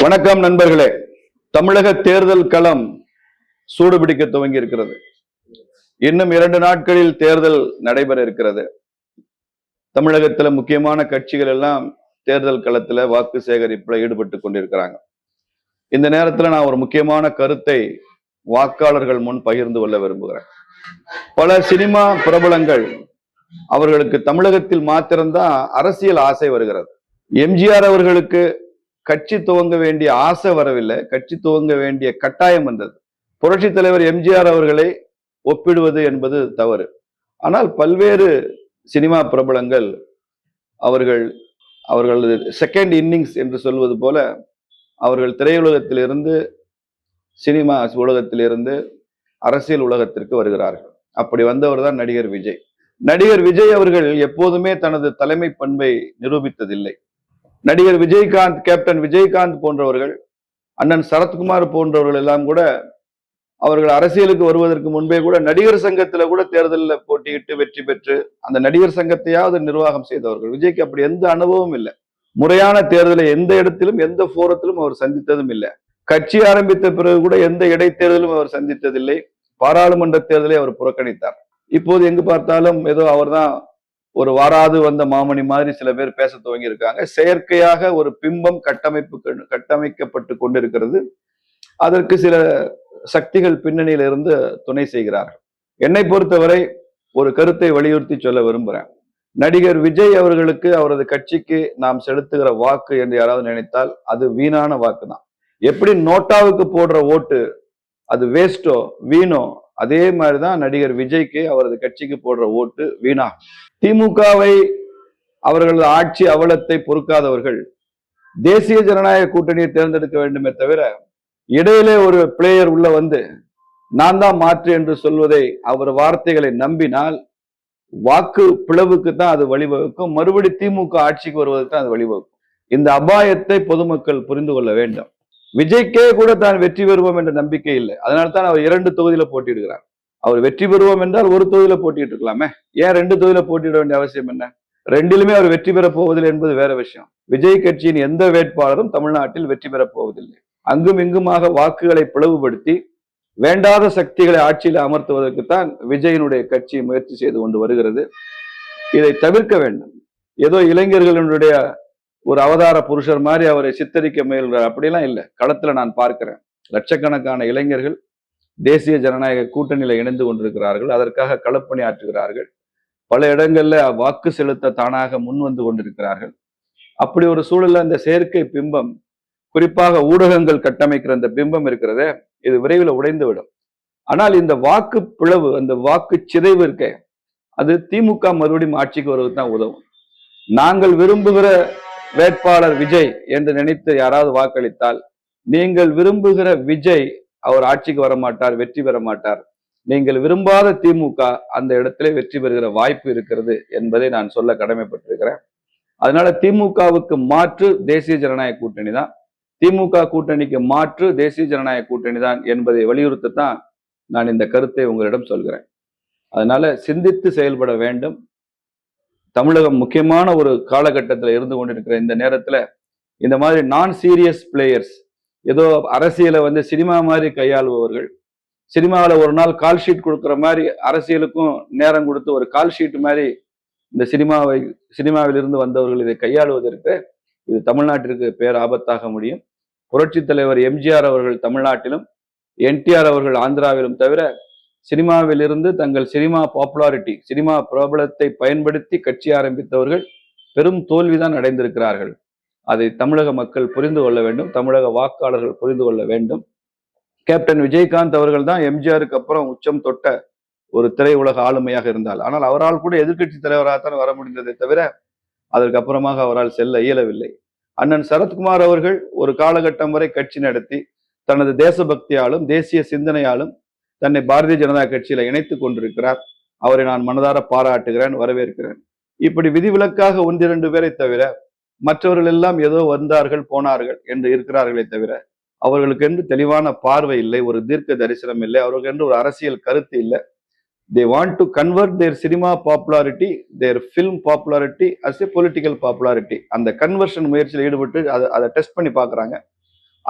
வணக்கம் நண்பர்களே. தமிழக தேர்தல் களம் சூடுபிடிக்க துவங்கி இருக்கிறது. இன்னும் 2 நாட்களில் தேர்தல் நடைபெற இருக்கிறது. தமிழகத்துல முக்கியமான கட்சிகள் எல்லாம் தேர்தல் களத்துல வாக்கு சேகரிப்புல ஈடுபட்டு கொண்டிருக்கிறாங்க. இந்த நேரத்துல நான் ஒரு முக்கியமான கருத்தை வாக்காளர்கள் முன் பகிர்ந்து கொள்ள விரும்புகிறேன். பல சினிமா பிரபலங்கள் அவர்களுக்கு தமிழகத்தில் மாத்திரம்தான் அரசியல் ஆசை வருகிறது. எம்ஜிஆர் அவர்களுக்கு கட்சி துவங்க வேண்டிய ஆசை வரவில்லை, கட்சி துவங்க வேண்டிய கட்டாயம் வந்தது. புரட்சி தலைவர் எம்ஜிஆர் அவர்களை ஒப்பிடுவது என்பது தவறு. ஆனால் பல்வேறு சினிமா பிரபலங்கள் அவர்களது செகண்ட் இன்னிங்ஸ் என்று சொல்வது போல அவர்கள் திரையுலகத்திலிருந்து சினிமா உலகத்திலிருந்து அரசியல் உலகத்திற்கு வருகிறார்கள். அப்படி வந்தவர் தான் நடிகர் விஜய். நடிகர் விஜய் அவர்கள் எப்போதுமே தனது தலைமை பண்பை நிரூபித்ததில்லை. நடிகர் விஜயகாந்த், கேப்டன் விஜயகாந்த் போன்றவர்கள், அண்ணன் சரத்குமார் போன்றவர்கள் எல்லாம் கூட அவர்கள் அரசியலுக்கு வருவதற்கு முன்பே கூட நடிகர் சங்கத்துல கூட தேர்தலில் போட்டியிட்டு வெற்றி பெற்று அந்த நடிகர் சங்கத்தையாவது நிர்வாகம் செய்தவர்கள். விஜய்க்கு அப்படி எந்த அனுபவமும் இல்லை. முறையான தேர்தலை எந்த இடத்திலும் எந்த போரத்திலும் அவர் சந்தித்ததும் இல்லை. கட்சி ஆரம்பித்த பிறகு கூட எந்த இடைத்தேர்தலும் அவர் சந்தித்ததில்லை. பாராளுமன்ற தேர்தலை அவர் புறக்கணித்தார். இப்போது எங்கு பார்த்தாலும் ஏதோ அவர்தான் ஒரு வாராது வந்த மாமணி மாதிரி சில பேர் பேச துவங்கி இருக்காங்க. செயற்கையாக ஒரு பிம்பம் கட்டமைக்கப்பட்டு கொண்டிருக்கிறது. அதற்கு சில சக்திகள் பின்னணியில இருந்து துணை செய்கிறார்கள். என்னை பொறுத்தவரை ஒரு கருத்தை வலியுறுத்தி சொல்ல விரும்புகிறேன். நடிகர் விஜய் அவர்களுக்கு அவரது கட்சிக்கு நாம் செலுத்துகிற வாக்கு என்று யாராவது நினைத்தால் அது வீணான வாக்கு தான். எப்படி நோட்டாவுக்கு போடுற ஓட்டு அது வேஸ்டோ வீணோ, அதே மாதிரிதான் நடிகர் விஜய்க்கு அவரது கட்சிக்கு போடுற ஓட்டு வீணா. திமுகவை அவர்களது ஆட்சி அவலத்தை பொறுக்காதவர்கள் தேசிய ஜனநாயக கூட்டணியை தேர்ந்தெடுக்க வேண்டுமே தவிர இடையிலே ஒரு பிளேயர் உள்ள வந்து நான் தான் மாற்று என்று சொல்வதை அவர் வார்த்தைகளை நம்பினால் வாக்கு பிளவுக்கு தான் அது வழிவகுக்கும். மறுபடி திமுக ஆட்சிக்கு வருவதற்கு தான் அது வழிவகுக்கும். இந்த அபாயத்தை பொதுமக்கள் புரிந்து கொள்ள வேண்டும். விஜய்க்கே கூட தான் வெற்றி பெறுவோம் என்ற நம்பிக்கை இல்லை. அதனால்தான் அவர் 2 தொகுதியில போட்டியிடுகிறார். அவர் வெற்றி பெறுவோம் என்றால் ஒரு தொகுதியில போட்டிட்டு இருக்கலாமே, ஏன் 2 தொகுதியில போட்டியிட வேண்டிய அவசியம் என்ன? 2லுமே அவர் வெற்றி பெற போவதில்லை என்பது வேற விஷயம். விஜய் கட்சியின் எந்த வேட்பாளரும் தமிழ்நாட்டில் வெற்றி பெறப் போவதில்லை. அங்கும் இங்குமாக வாக்குகளை பிளவுபடுத்தி வேண்டாத சக்திகளை ஆட்சியில் அமர்த்துவதற்குத்தான் விஜயனுடைய கட்சி முயற்சி செய்து கொண்டு வருகிறது. இதை தவிர்க்க வேண்டும். ஏதோ இளைஞர்களுடைய ஒரு அவதார புருஷர் மாதிரி அவரை சித்தரிக்க முயல்கிறார். அப்படிலாம் இல்லை. களத்துல நான் பார்க்கிறேன், லட்சக்கணக்கான இளைஞர்கள் தேசிய ஜனநாயக கூட்டணியில இணைந்து கொண்டிருக்கிறார்கள். அதற்காக களப்பணி ஆற்றுகிறார்கள். பல இடங்கள்ல வாக்கு செலுத்த தானாக முன் வந்து கொண்டிருக்கிறார்கள். அப்படி ஒரு சூழல்ல இந்த செயற்கை பிம்பம், குறிப்பாக ஊடகங்கள் கட்டமைக்கிற இந்த பிம்பம் இருக்கிறதே, இது விரைவில் உடைந்து விடும். ஆனால் இந்த வாக்கு பிளவு, அந்த வாக்கு சிதைவு இருக்க, அது திமுக மறுபடியும் ஆட்சிக்கு வருவதுக்கு தான் உதவும். நாங்கள் விரும்புகிற வேட்பாளர் விஜய் என்று நினைத்து யாராவது வாக்களித்தால், நீங்கள் விரும்புகிற விஜய் அவர் ஆட்சிக்கு வர மாட்டார், வெற்றி பெற மாட்டார். நீங்கள் விரும்பாத திமுக அந்த இடத்திலே வெற்றி பெறுகிற வாய்ப்பு இருக்கிறது என்பதை நான் சொல்ல கடமைப்பட்டிருக்கிறேன். அதனால திமுகவுக்கு மாற்று தேசிய ஜனநாயக கூட்டணி தான், திமுக கூட்டணிக்கு மாற்று தேசிய ஜனநாயக கூட்டணி தான் என்பதை வலியுறுத்தத்தான் நான் இந்த கருத்தை உங்களிடம் சொல்கிறேன். அதனால சிந்தித்து செயல்பட வேண்டும். தமிழகம் முக்கியமான ஒரு காலகட்டத்தில் இருந்து கொண்டிருக்கிற இந்த நேரத்துல இந்த மாதிரி நான் சீரியஸ் பிளேயர்ஸ், ஏதோ அரசியலை சினிமா மாதிரி கையாளுபவர்கள், சினிமாவில் ஒரு நாள் கால் ஷீட் கொடுக்குற மாதிரி அரசியலுக்கும் நேரம் கொடுத்து ஒரு கால் ஷீட் மாதிரி இந்த சினிமாவில் இருந்து வந்தவர்கள் இதை கையாளுவதற்கு இது தமிழ்நாட்டிற்கு பேராபத்தாக முடியும். புரட்சி தலைவர் எம்ஜிஆர் அவர்கள் தமிழ்நாட்டிலும், என்டிஆர் அவர்கள் ஆந்திராவிலும் தவிர சினிமாவில் இருந்து தங்கள் சினிமா பாப்புலாரிட்டி, சினிமா பிரபலத்தை பயன்படுத்தி கட்சி ஆரம்பித்தவர்கள் பெரும் தோல்விதான் அடைந்திருக்கிறார்கள். அதை தமிழக மக்கள் புரிந்து கொள்ள வேண்டும், தமிழக வாக்காளர்கள் புரிந்து கொள்ள வேண்டும். கேப்டன் விஜயகாந்த் அவர்கள் தான் எம்ஜிஆருக்கு அப்புறம் உச்சம் தொட்ட ஒரு திரையுலக ஆளுமையாக இருந்தால், ஆனால் அவரால் கூட எதிர்கட்சி தலைவராகத்தான் வர முடிந்ததை தவிர அதற்கு அப்புறமாக அவரால் செல்ல இயலவில்லை. அண்ணன் சரத்குமார் அவர்கள் ஒரு காலகட்டம் வரை கட்சி நடத்தி தனது தேசபக்தியாலும் தேசிய சிந்தனையாலும் தன்னை பாரதிய ஜனதா கட்சியில இணைத்துக் கொண்டிருக்கிறார். அவரை நான் மனதார பாராட்டுகிறேன், வரவேற்கிறேன். இப்படி விதிவிலக்காக 1-2 பேரை தவிர மற்றவர்கள் எல்லாம் ஏதோ வந்தார்கள் போனார்கள் என்று இருக்கிறார்களே தவிர அவர்களுக்கு என்று தெளிவான பார்வை இல்லை, ஒரு தீர்க்க தரிசனம் இல்லை, அவர்களுக்கு என்று ஒரு அரசியல் கருத்து இல்லை. they want to convert their cinema popularity, their film popularity as a political popularity. அந்த கன்வர்ஷன் முயற்சியில் ஈடுபட்டு அதை டெஸ்ட் பண்ணி பார்க்குறாங்க.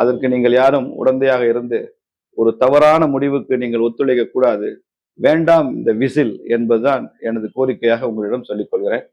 அதற்கு நீங்கள் யாரும் உடந்தையாக இருந்து ஒரு தவறான முடிவுக்கு நீங்கள் ஒத்துழைக்க கூடாது. வேண்டாம் இந்த விசில் என்பதுதான் எனது கோரிக்கையாக உங்களிடம் சொல்லிக் கொள்கிறேன்.